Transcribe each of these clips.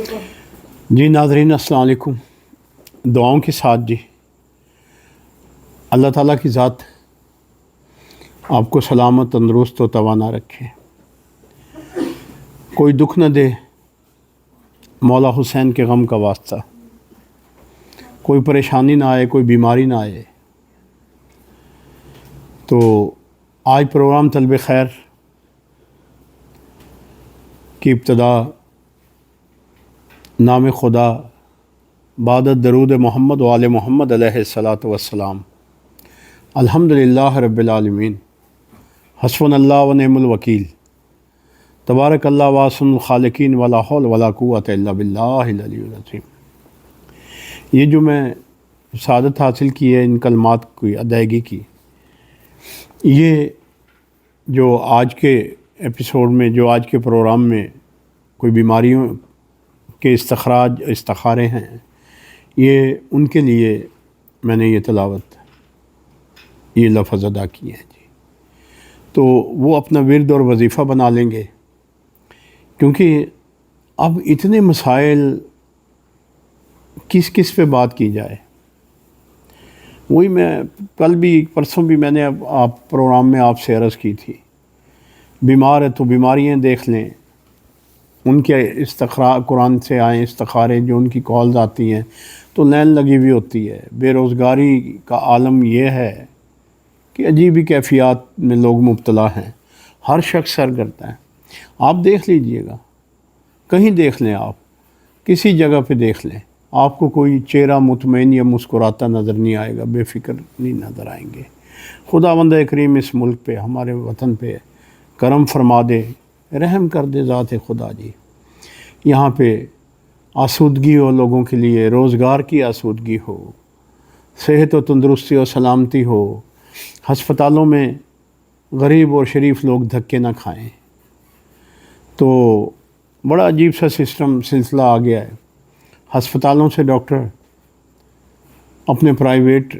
جی ناظرین السلام علیکم۔ دعاؤں کے ساتھ جی اللہ تعالیٰ کی ذات آپ کو سلامت تندرست و توانا رکھے، کوئی دکھ نہ دے مولا حسین کے غم کا واسطہ، کوئی پریشانی نہ آئے، کوئی بیماری نہ آئے۔ تو آج پروگرام طلب خیر کی ابتدا نام خدا بعد درود محمد و آل محمد علیہ الصلاۃ والسلام۔ الحمدللہ رب العالمین، حسبنا اللہ و نعم الوکیل، تبارک اللہ واحسن الخالقین ولا حول ولا قوۃ الا باللہ العلی العظیم۔ یہ جو میں سعادت حاصل کی ہے ان کلمات کی ادائیگی کی، یہ جو آج کے ایپیسوڈ میں، جو آج کے پروگرام میں کوئی بیماریوں کے استخارے ہیں، یہ ان کے لیے میں نے یہ تلاوت، یہ لفظ ادا کیے ہیں جی۔ تو وہ اپنا ورد اور وظیفہ بنا لیں گے، کیونکہ اب اتنے مسائل کس کس پہ بات کی جائے۔ وہی میں کل بھی پرسوں بھی میں نے آپ پروگرام میں آپ سے عرض کی تھی، بیمار ہے تو بیماریاں دیکھ لیں، ان کے قرآن سے آئیں استخارے، جو ان کی کالز آتی ہیں تو لائن لگی ہوئی ہوتی ہے۔ بے روزگاری کا عالم یہ ہے کہ عجیب ہی کیفیات میں لوگ مبتلا ہیں، ہر شخص سر کرتا ہے۔ آپ دیکھ لیجئے گا، کہیں دیکھ لیں، آپ کسی جگہ پہ دیکھ لیں، آپ کو کوئی چہرہ مطمئن یا مسکراتا نظر نہیں آئے گا، بے فکر نہیں نظر آئیں گے۔ خداوند کریم اس ملک پہ، ہمارے وطن پہ کرم فرما دے، رحم کر دے ذات خدا جی۔ یہاں پہ آسودگی ہو لوگوں کے لیے، روزگار کی آسودگی ہو، صحت و تندرستی و سلامتی ہو، ہسپتالوں میں غریب اور شریف لوگ دھکے نہ کھائیں۔ تو بڑا عجیب سا سلسلہ آ گیا ہے، ہسپتالوں سے ڈاکٹر اپنے پرائیویٹ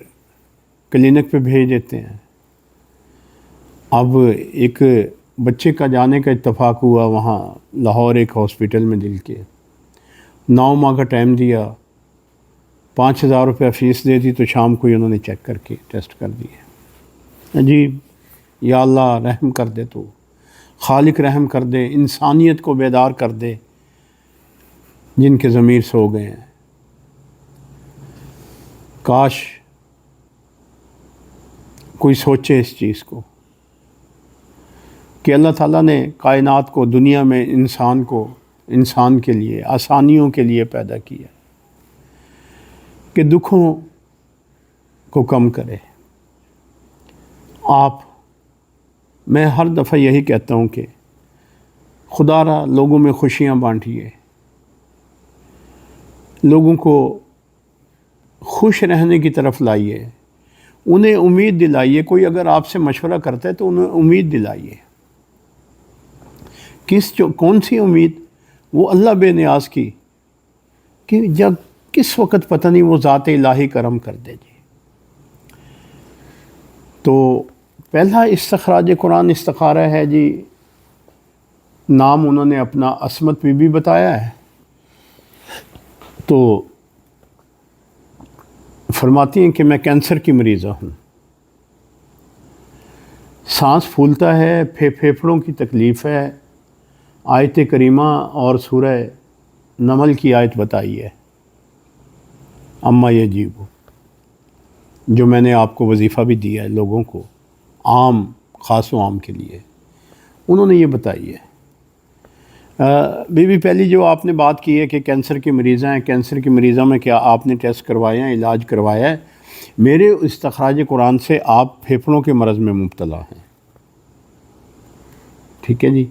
کلینک پہ بھیج دیتے ہیں۔ اب ایک بچے کا جانے کا اتفاق ہوا وہاں لاہور ایک ہاسپٹل میں دل کے، 9 ماہ کا ٹائم دیا، 5,000 روپیہ فیس دے دی، تو شام کو ہی انہوں نے چیک کر کے ٹیسٹ کر دیے۔ عجیب، یا اللہ رحم کر دے، تو خالق رحم کر دے، انسانیت کو بیدار کر دے جن کے ضمیر سو گئے ہیں۔ کاش کوئی سوچے اس چیز کو کہ اللہ تعالیٰ نے کائنات کو، دنیا میں انسان کے لیے، آسانیوں کے لیے پیدا کیا کہ دکھوں کو کم کرے۔ میں ہر دفعہ یہی کہتا ہوں کہ خدا را لوگوں میں خوشیاں بانٹیے، لوگوں کو خوش رہنے کی طرف لائیے، انہیں امید دلائیے۔ کوئی اگر آپ سے مشورہ کرتا ہے تو انہیں امید دلائیے۔ کون سی امید؟ وہ اللہ بے نیاز کی، کہ جب کس وقت پتہ نہیں وہ ذات الہی کرم کر دے جی۔ تو پہلا استخراج قرآن استخارہ ہے جی، نام انہوں نے اپنا عصمت بی بی بتایا ہے۔ تو فرماتی ہیں کہ میں کینسر کی مریضہ ہوں، سانس پھولتا ہے، پھیپھڑوں کی تکلیف ہے۔ آیت کریمہ اور سورہ نمل کی آیت بتائی ہے، اما یجیب، جو میں نے آپ کو وظیفہ بھی دیا ہے لوگوں کو، عام، خاص و عام کے لیے، انہوں نے یہ بتائی ہے۔ بی بی پہلی جو آپ نے بات کی ہے کہ کینسر کی مریضہ ہیں، کینسر کی مریضہ میں کیا آپ نے ٹیسٹ کروایا ہے، علاج کروایا ہے؟ میرے استخراج قرآن سے آپ پھیپھڑوں کے مرض میں مبتلا ہیں، ٹھیک ہے جی۔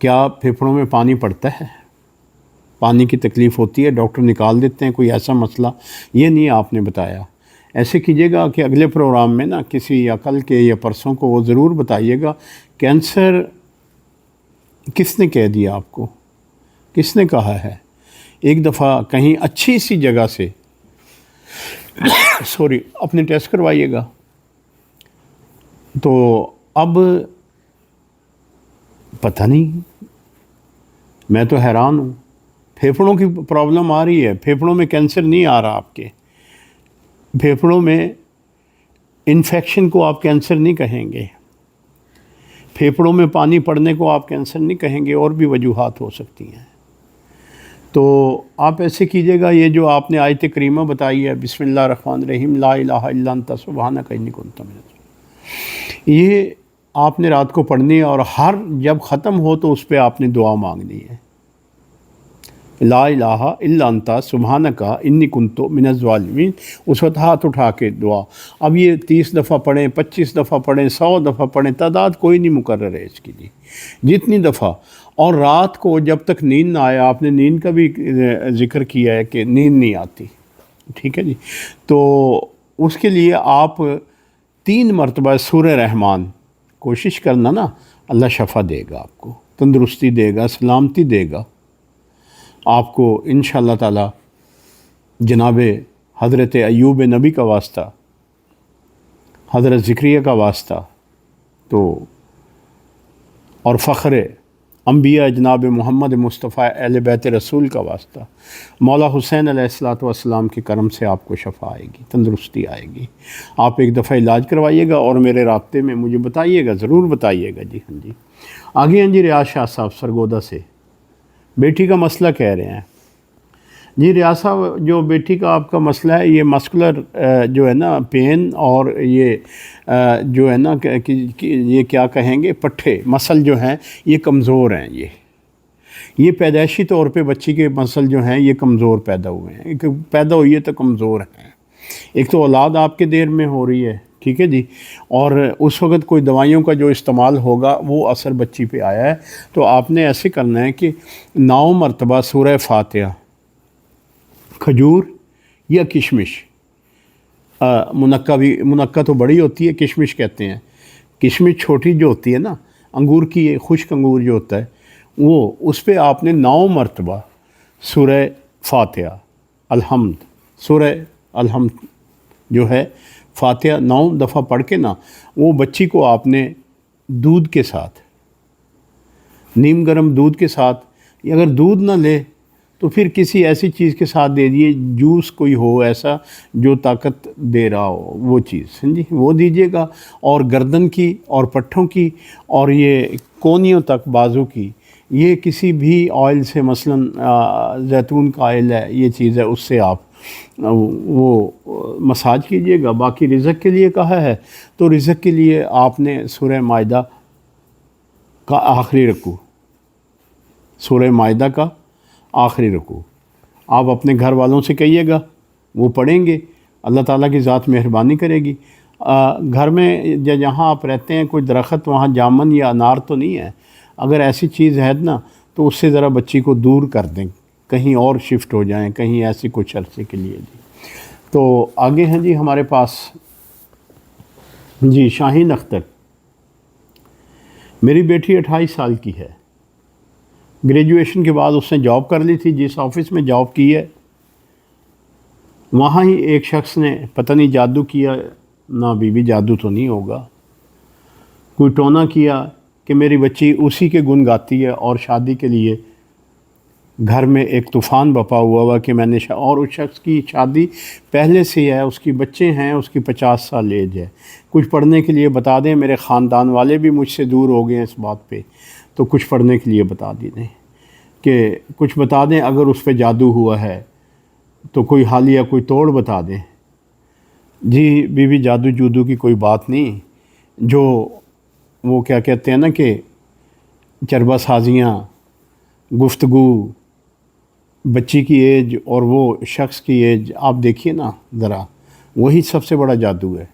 کیا پھیپھڑوں میں پانی پڑتا ہے؟ پانی کی تکلیف ہوتی ہے، ڈاکٹر نکال دیتے ہیں، کوئی ایسا مسئلہ؟ یہ نہیں آپ نے بتایا۔ ایسے کیجیے گا کہ اگلے پروگرام میں نا، کسی یا کل کے یا پرسوں کو، وہ ضرور بتائیے گا کینسر کس نے کہہ دیا آپ کو، کس نے کہا ہے؟ ایک دفعہ کہیں اچھی سی جگہ سے اپنے ٹیسٹ کروائیے گا۔ تو اب پتہ نہیں، میں تو حیران ہوں، پھیپھڑوں کی پرابلم آ رہی ہے، پھیپھڑوں میں کینسر نہیں آ رہا آپ کے، پھیپھڑوں میں انفیکشن کو آپ کینسر نہیں کہیں گے، پھیپھڑوں میں پانی پڑنے کو آپ کینسر نہیں کہیں گے، اور بھی وجوہات ہو سکتی ہیں۔ تو آپ ایسے کیجئے گا، یہ جو آپ نے آیت کریمہ بتائی ہے، بسم اللہ الرحمن الرحیم، لا الہ الا انت سبحانک انی کنت من الظالمین، یہ آپ نے رات کو پڑھنی ہے، اور ہر جب ختم ہو تو اس پہ آپ نے دعا مانگنی ہے، لا الہ الا انت سبحانک انی کنت من الظالمین، اس وقت ہاتھ اٹھا کے دعا۔ اب یہ 30 دفعہ پڑھیں، 25 دفعہ پڑھیں، 100 دفعہ پڑھیں، تعداد کوئی نہیں مقرر ہے اس کی جی، جتنی دفعہ۔ اور رات کو جب تک نیند نہ آئے، آپ نے نیند کا بھی ذکر کیا ہے کہ نیند نہیں آتی، ٹھیک ہے جی، تو اس کے لیے آپ 3 مرتبہ سورہ رحمان کوشش کرنا نا، اللہ شفا دے گا، آپ کو تندرستی دے گا، سلامتی دے گا آپ کو انشاءاللہ تعالی۔ جناب حضرت ایوب نبی کا واسطہ، حضرت ذکریہ کا واسطہ، تو اور فخر انبیاء جناب محمد مصطفیٰ اہل بیت رسول کا واسطہ، مولا حسین علیہ الصلوۃ والسلام کے کرم سے آپ کو شفا آئے گی، تندرستی آئے گی۔ آپ ایک دفعہ علاج کروائیے گا اور میرے رابطے میں مجھے بتائیے گا، ضرور بتائیے گا جی۔ ہاں جی، آگے ہیں جی ریاض شاہ صاحب سرگودا سے، بیٹی کا مسئلہ کہہ رہے ہیں جی۔ ریاض صاحب، جو بیٹی کا آپ کا مسئلہ ہے، یہ مسکولر جو ہے نا پین، اور یہ جو ہے نا یہ کیا کہیں گے، پٹھے مسل جو ہیں یہ کمزور ہیں، یہ پیدائشی طور پہ بچی کے مسل جو ہیں یہ کمزور پیدا ہوئے ہیں، پیدا ہوئی ہے تو کمزور ہیں۔ ایک تو اولاد آپ کے دیر میں ہو رہی ہے، ٹھیک ہے جی، اور اس وقت کوئی دوائیوں کا جو استعمال ہوگا وہ اثر بچی پہ آیا ہے، تو آپ نے ایسے کرنا ہے کہ 9 مرتبہ سورہ فاتحہ، کھجور یا کشمش، منقع تو بڑی ہوتی ہے، کشمش کہتے ہیں، کشمش چھوٹی جو ہوتی ہے نا، انگور کی، یہ خشک انگور جو ہوتا ہے وہ، اس پہ آپ نے 9 مرتبہ سورہ فاتحہ، الحمد، سورہ الحمد جو ہے فاتحہ 9 دفعہ پڑھ کے نا، وہ بچی کو آپ نے دودھ کے ساتھ، نیم گرم دودھ کے ساتھ، اگر دودھ نہ لے تو پھر کسی ایسی چیز کے ساتھ دے دیے، جوس کوئی ہو ایسا جو طاقت دے رہا ہو، وہ چیز جی وہ دیجیے گا، اور گردن کی اور پٹھوں کی اور یہ کونیوں تک بازو کی، یہ کسی بھی آئل سے، مثلا زیتون کا آئل ہے، یہ چیز ہے، اس سے آپ وہ مساج کیجیے گا۔ باقی رزق کے لیے کہا ہے، تو رزق کے لیے آپ نے سورہ مائدہ کا آخری رکوع، سورہ مائدہ کا آخری رکوع آپ اپنے گھر والوں سے کہیے گا، وہ پڑھیں گے، اللہ تعالیٰ کی ذات مہربانی کرے گی۔ گھر میں جہاں آپ رہتے ہیں کوئی درخت وہاں جامن یا انار تو نہیں ہے، اگر ایسی چیز ہے نا تو اس سے ذرا بچی کو دور کر دیں، کہیں اور شفٹ ہو جائیں، کہیں ایسی کچھ عرصے کے لیے جی۔ تو آگے ہیں جی ہمارے پاس جی شاہین اختر، میری بیٹی 28 سال کی ہے، گریجویشن کے بعد اس نے جاب کر لی تھی، جس آفس میں جاب کی ہے وہاں ہی ایک شخص نے پتہ نہیں جادو کیا، نہ بیوی جادو تو نہیں ہوگا، کوئی ٹونا کیا کہ میری بچی اسی کے گن گاتی ہے، اور شادی کے لیے گھر میں ایک طوفان بپا ہوا کہ میں نے اور اس شخص کی شادی پہلے سے ہے، اس کی بچے ہیں، اس کی 50 سال ایج ہے۔ کچھ پڑھنے کے لیے بتا دیں، میرے خاندان والے بھی مجھ سے دور ہو گئے ہیں اس بات پہ، تو کچھ پڑھنے کے لیے بتا دیں کہ کچھ بتا دیں، اگر اس پہ جادو ہوا ہے تو کوئی حالیہ کوئی توڑ بتا دیں۔ جی بی بی جادو جودو کی کوئی بات نہیں، جو وہ کیا کہتے ہیں نا کہ چربہ سازیاں، گفتگو، بچی کی ایج اور وہ شخص کی ایج آپ دیکھیے نا ذرا، وہی سب سے بڑا جادو ہے۔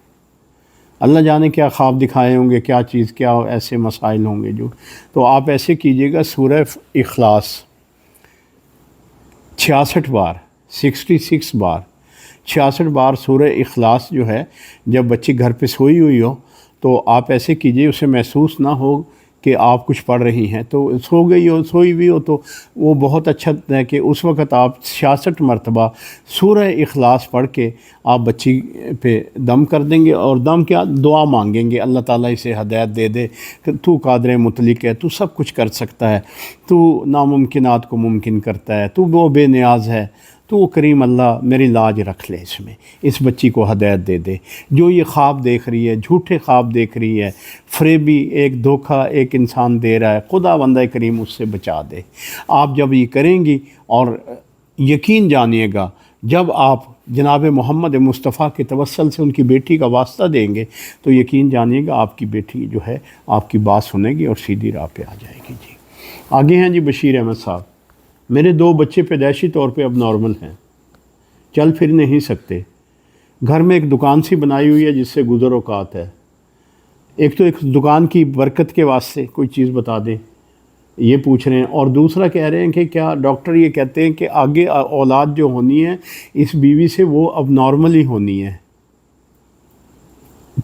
اللہ جانے کیا خواب دکھائے ہوں گے، کیا چیز، کیا ایسے مسائل ہوں گے جو، تو آپ ایسے کیجئے گا، سورہ اخلاص 66 بار، 66 بار، 66 بار سورہ اخلاص جو ہے، جب بچی گھر پہ سوئی ہوئی ہو تو آپ ایسے کیجئے، اسے محسوس نہ ہو کہ آپ کچھ پڑھ رہی ہیں تو سو گئی ہو، سوئی ہوئی ہو، تو وہ بہت اچھا ہے کہ اس وقت آپ 66 مرتبہ سورہ اخلاص پڑھ کے آپ بچی پہ دم کر دیں گے، اور دم کیا دعا مانگیں گے، اللہ تعالیٰ اسے ہدایت دے دے کہ تو قادر مطلق ہے، تو سب کچھ کر سکتا ہے، تو ناممکنات کو ممکن کرتا ہے، تو وہ بے نیاز ہے، تو وہ کریم اللہ میری لاج رکھ لے، اس میں اس بچی کو ہدایت دے دے، جو یہ خواب دیکھ رہی ہے، جھوٹے خواب دیکھ رہی ہے، فریبی ایک دھوکہ ایک انسان دے رہا ہے، خدا بندہ کریم اس سے بچا دے۔ آپ جب یہ کریں گی، اور یقین جانیے گا جب آپ جناب محمد مصطفیٰ کے توسل سے ان کی بیٹی کا واسطہ دیں گے تو یقین جانیے گا آپ کی بیٹی جو ہے آپ کی بات سنے گی اور سیدھی راہ پہ آ جائے گی۔ جی آگے ہیں جی بشیر احمد صاحب، میرے 2 بچے پیدائشی طور پہ اب نارمل ہیں، چل پھر نہیں سکتے، گھر میں ایک دکان سی بنائی ہوئی ہے جس سے گزر اوقات ہے، ایک تو ایک دکان کی برکت کے واسطے کوئی چیز بتا دیں، یہ پوچھ رہے ہیں، اور دوسرا کہہ رہے ہیں کہ کیا ڈاکٹر یہ کہتے ہیں کہ آگے اولاد جو ہونی ہے اس بیوی سے وہ اب نارمل ہی ہونی ہے،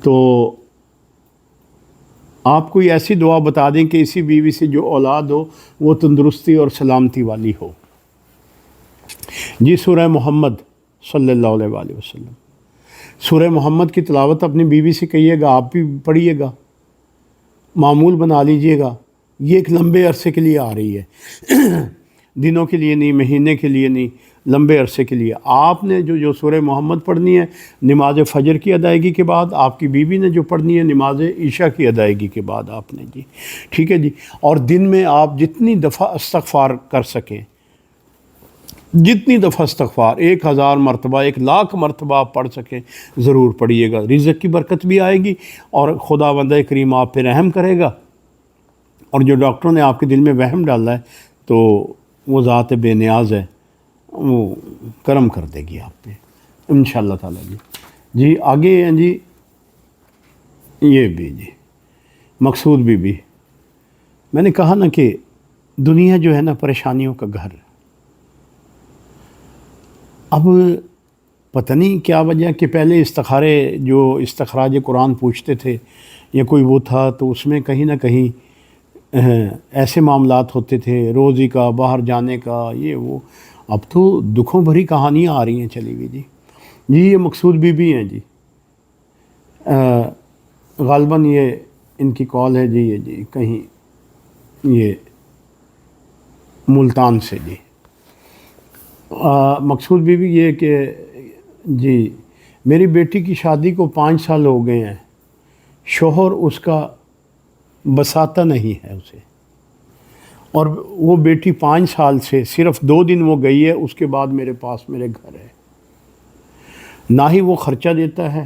تو آپ کوئی ایسی دعا بتا دیں کہ اسی بیوی سے جو اولاد ہو وہ تندرستی اور سلامتی والی ہو۔ جی سورہ محمد صلی اللہ علیہ وآلہ وسلم، سورہ محمد کی تلاوت اپنی بیوی سے کہیے گا، آپ بھی پڑھیے گا، معمول بنا لیجئے گا، یہ ایک لمبے عرصے کے لیے آ رہی ہے، دنوں کے لیے نہیں، مہینے کے لیے نہیں، لمبے عرصے کے لیے۔ آپ نے جو سورہ محمد پڑھنی ہے نماز فجر کی ادائیگی کے بعد، آپ کی بیوی نے جو پڑھنی ہے نماز عشاء کی ادائیگی کے بعد آپ نے، جی ٹھیک ہے جی۔ اور دن میں آپ جتنی دفعہ استغفار کر سکیں، جتنی دفعہ استغفار، 1000 مرتبہ، 1,00,000 مرتبہ آپ پڑھ سکیں ضرور پڑھیے گا، رزق کی برکت بھی آئے گی اور خدا بندہ کریم آپ پہ رحم کرے گا، اور جو ڈاکٹروں نے آپ کے دل میں وہم ڈالا ہے تو وہ ذات بے نیاز ہے، وہ کرم کر دے گی آپ پہ انشاءاللہ تعالیٰ۔ جی جی آگے ہیں جی، یہ بھی جی مقصود بی، میں نے کہا نا کہ دنیا جو ہے نا پریشانیوں کا گھر، اب پتہ نہیں کیا وجہ کہ پہلے استخارے جو استخراج قرآن پوچھتے تھے یا کوئی وہ تھا تو اس میں کہیں نہ کہیں ایسے معاملات ہوتے تھے، روزی کا، باہر جانے کا، یہ وہ، اب تو دکھوں بھری کہانیاں آ رہی ہیں چلی ہوئی۔ جی جی یہ مقصود بی ہیں جی، غالباً یہ ان کی کال ہے جی، یہ جی کہیں یہ ملتان سے جی۔ مقصود بی یہ کہ جی میری بیٹی کی شادی کو 5 سال ہو گئے ہیں، شوہر اس کا بساتا نہیں ہے اسے، اور وہ بیٹی 5 سال سے صرف 2 دن وہ گئی ہے، اس کے بعد میرے پاس میرے گھر ہے، نہ ہی وہ خرچہ دیتا ہے۔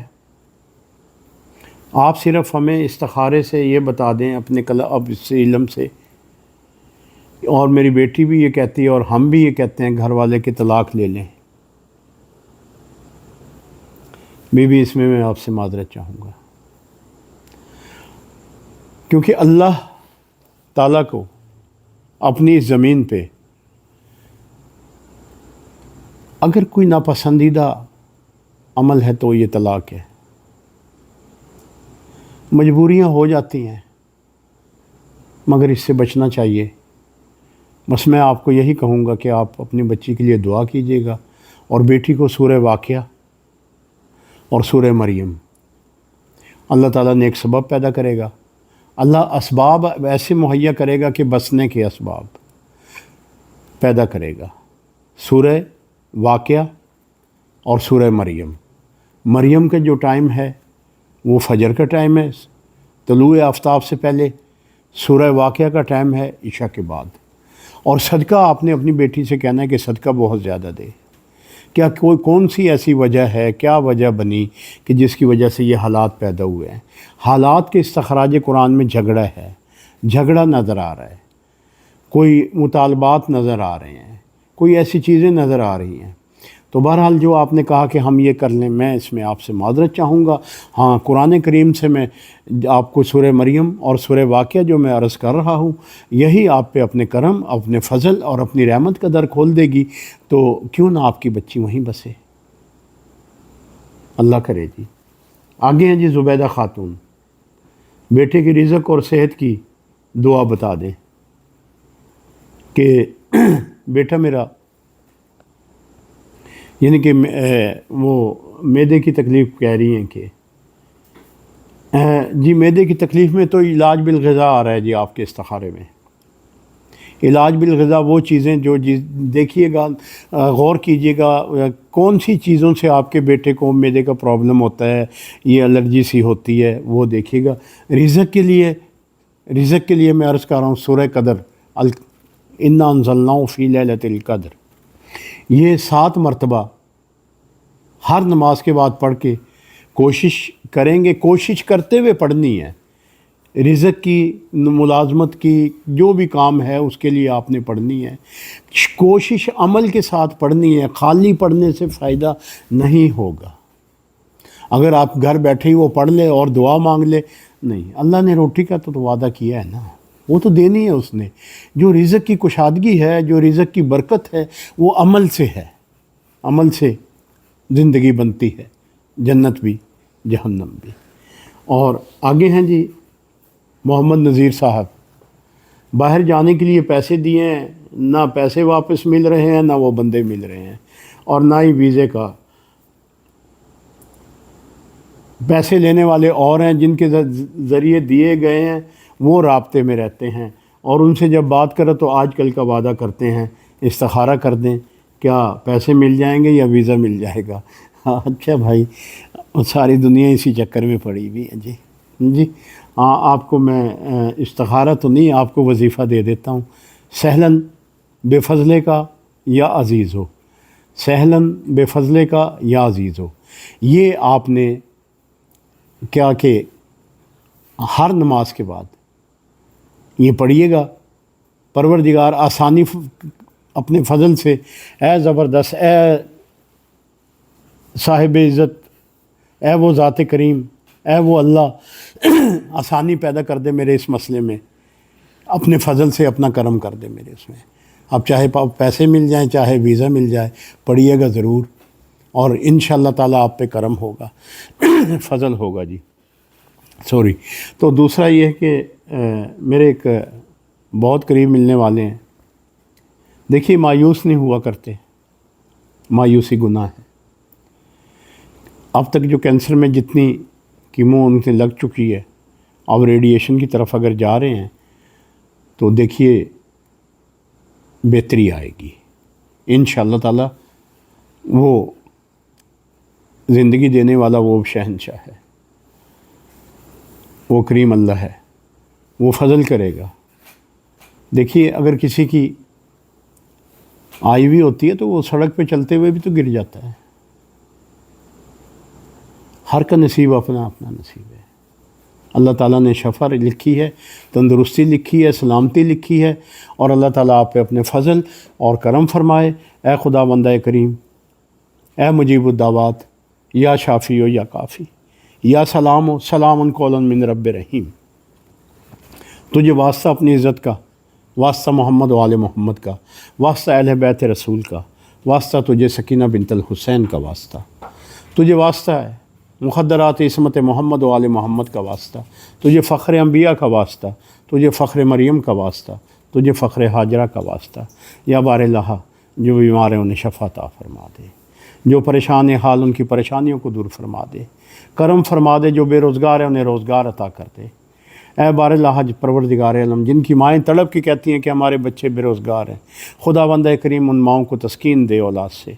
آپ صرف ہمیں استخارے سے یہ بتا دیں اپنے اب اس علم سے، اور میری بیٹی بھی یہ کہتی ہے اور ہم بھی یہ کہتے ہیں گھر والے کہ طلاق لے لیں۔ بی اس میں آپ سے معذرت چاہوں گا، کیونکہ اللہ تعالیٰ کو اپنی اس زمین پہ اگر کوئی ناپسندیدہ عمل ہے تو یہ طلاق ہے۔ مجبوریاں ہو جاتی ہیں مگر اس سے بچنا چاہیے۔ بس میں آپ کو یہی کہوں گا کہ آپ اپنی بچی کے لیے دعا کیجیے گا، اور بیٹی کو سورہ واقعہ اور سورہ مریم، اللہ تعالیٰ نے ایک سبب پیدا کرے گا، اللہ اسباب ایسے مہیا کرے گا کہ بسنے کے اسباب پیدا کرے گا۔ سورہ واقعہ اور سورہ مریم، مریم کا جو ٹائم ہے وہ فجر کا ٹائم ہے طلوع آفتاب سے پہلے، سورہ واقعہ کا ٹائم ہے عشاء کے بعد، اور صدقہ آپ نے اپنی بیٹی سے کہنا ہے کہ صدقہ بہت زیادہ دے۔ کیا کون سی ایسی وجہ ہے، کیا وجہ بنی کہ جس کی وجہ سے یہ حالات پیدا ہوئے ہیں؟ حالات کے استخراج قرآن میں جھگڑا ہے، جھگڑا نظر آ رہا ہے، کوئی مطالبات نظر آ رہے ہیں، کوئی ایسی چیزیں نظر آ رہی ہیں، تو بہرحال جو آپ نے کہا کہ ہم یہ کر لیں، میں اس میں آپ سے معذرت چاہوں گا۔ ہاں قرآن کریم سے میں آپ کو سورہ مریم اور سورہ واقعہ جو میں عرض کر رہا ہوں، یہی آپ پہ اپنے کرم، اپنے فضل اور اپنی رحمت کا در کھول دے گی، تو کیوں نہ آپ کی بچی وہیں بسے، اللہ کرے جی۔ آگے ہیں جی زبیدہ خاتون، بیٹے کی رزق اور صحت کی دعا بتا دیں کہ بیٹا میرا یعنی کہ وہ معدے کی تکلیف کہہ رہی ہیں کہ جی معدے کی تکلیف میں تو علاج بالغذا آ رہا ہے جی آپ کے استخارے میں. علاج بالغذا وہ چیزیں جو دیکھیے گا، غور کیجیے گا کون سی چیزوں سے آپ کے بیٹے کو معدے کا پرابلم ہوتا ہے، یہ الرجی سی ہوتی ہے، وہ دیکھیے گا. رزق کے لیے میں عرض کر رہا ہوں سورہ قدر، انا انزلناہ فی لیلۃ القدر، یہ 7 مرتبہ ہر نماز کے بعد پڑھ کے کوشش کریں گے، کوشش کرتے ہوئے پڑھنی ہے. رزق کی، ملازمت کی، جو بھی کام ہے اس کے لیے آپ نے پڑھنی ہے. کوشش عمل کے ساتھ پڑھنی ہے، خالی پڑھنے سے فائدہ نہیں ہوگا. اگر آپ گھر بیٹھے ہی وہ پڑھ لے اور دعا مانگ لے، نہیں. اللہ نے روٹی کا تو وعدہ کیا ہے نا، وہ تو دینی ہے اس نے. جو رزق کی کشادگی ہے، جو رزق کی برکت ہے، وہ عمل سے ہے. عمل سے زندگی بنتی ہے، جنت بھی جہنم بھی. اور آگے ہیں جی محمد نذیر صاحب، باہر جانے کے لیے پیسے دیے ہیں، نہ پیسے واپس مل رہے ہیں، نہ وہ بندے مل رہے ہیں، اور نہ ہی ویزے کا. پیسے لینے والے اور ہیں جن کے ذریعے دیے گئے ہیں، وہ رابطے میں رہتے ہیں، اور ان سے جب بات کرو تو آج کل کا وعدہ کرتے ہیں استخارہ کر دیں، کیا پیسے مل جائیں گے یا ویزا مل جائے گا. اچھا بھائی، ساری دنیا اسی چکر میں پڑی ہوئی ہے جی. ہاں، آپ کو میں استخارہ تو نہیں، آپ کو وظیفہ دے دیتا ہوں. سہلاً بے فضلے کا یا عزیز ہو، سہلاً بے فضلے کا یا عزیز ہو، یہ آپ نے کیا کہ ہر نماز کے بعد یہ پڑھیے گا. پروردگار آسانی اپنے فضل سے، اے زبردست، اے صاحب عزت، اے وہ ذات کریم، اے وہ اللہ، آسانی پیدا کر دے میرے اس مسئلے میں، اپنے فضل سے اپنا کرم کر دے میرے اس میں. اب چاہے پیسے مل جائیں، چاہے ویزا مل جائے، پڑھیے گا ضرور، اور انشاءاللہ تعالیٰ آپ پہ کرم ہوگا، فضل ہوگا جی. تو دوسرا یہ ہے کہ میرے ایک بہت قریب ملنے والے ہیں. دیکھیے، مایوس نہیں ہوا کرتے، مایوسی گناہ ہے. اب تک جو کینسر میں جتنی کیمو ان سے لگ چکی ہے، اب ریڈیشن کی طرف اگر جا رہے ہیں تو دیکھیے بہتری آئے گی انشاءاللہ تعالیٰ. وہ زندگی دینے والا وہ شہنشاہ ہے، وہ کریم اللہ ہے، وہ فضل کرے گا. دیکھیے، اگر کسی کی آئی ہوئی ہوتی ہے تو وہ سڑک پہ چلتے ہوئے بھی تو گر جاتا ہے. ہر کا نصیب اپنا اپنا نصیب ہے. اللہ تعالیٰ نے شفا لکھی ہے، تندرستی لکھی ہے، سلامتی لکھی ہے، اور اللہ تعالیٰ آپ پہ اپنے فضل اور کرم فرمائے. اے خدا بندہ کریم، اے مجیب الدعوات، یا شافی ہو یا کافی، یا سلام ہو، سلام قولا من رب رحیم. تجھے واسطہ اپنی عزت کا، واسطہ محمد و آل محمد کا، واسطہ اہل بیت رسول کا، واسطہ تجھے سکینہ بنت الحسین کا واسطہ، تجھے واسطہ ہے مخدرات عصمت محمد و آل محمد کا واسطہ، تجھے فخر انبیاء کا واسطہ، تجھے فخر مریم کا واسطہ، تجھے فخر ہاجرہ کا واسطہ. یا بار اللہ، جو بیمار ہیں انہیں شفا عطا فرما دے، جو پریشان حال ان کی پریشانیوں کو دور فرما دے، کرم فرما دے. جو بے روزگار ہیں انہیں روزگار عطا کر دے. اے بار اللہ پروردگار عالم، جن کی مائیں تڑپ کی کہتی ہیں کہ ہمارے بچے بے روزگار ہیں، خدا بندہ کریم ان ماؤں کو تسکین دے، اولاد سے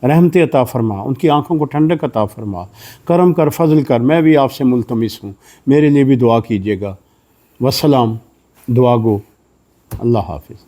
رحمت عطا فرما، ان کی آنکھوں کو ٹھنڈک عطا فرما، کرم کر، فضل کر. میں بھی آپ سے ملتمس ہوں، میرے لیے بھی دعا کیجیے گا. والسلام، دعا گو. اللہ حافظ.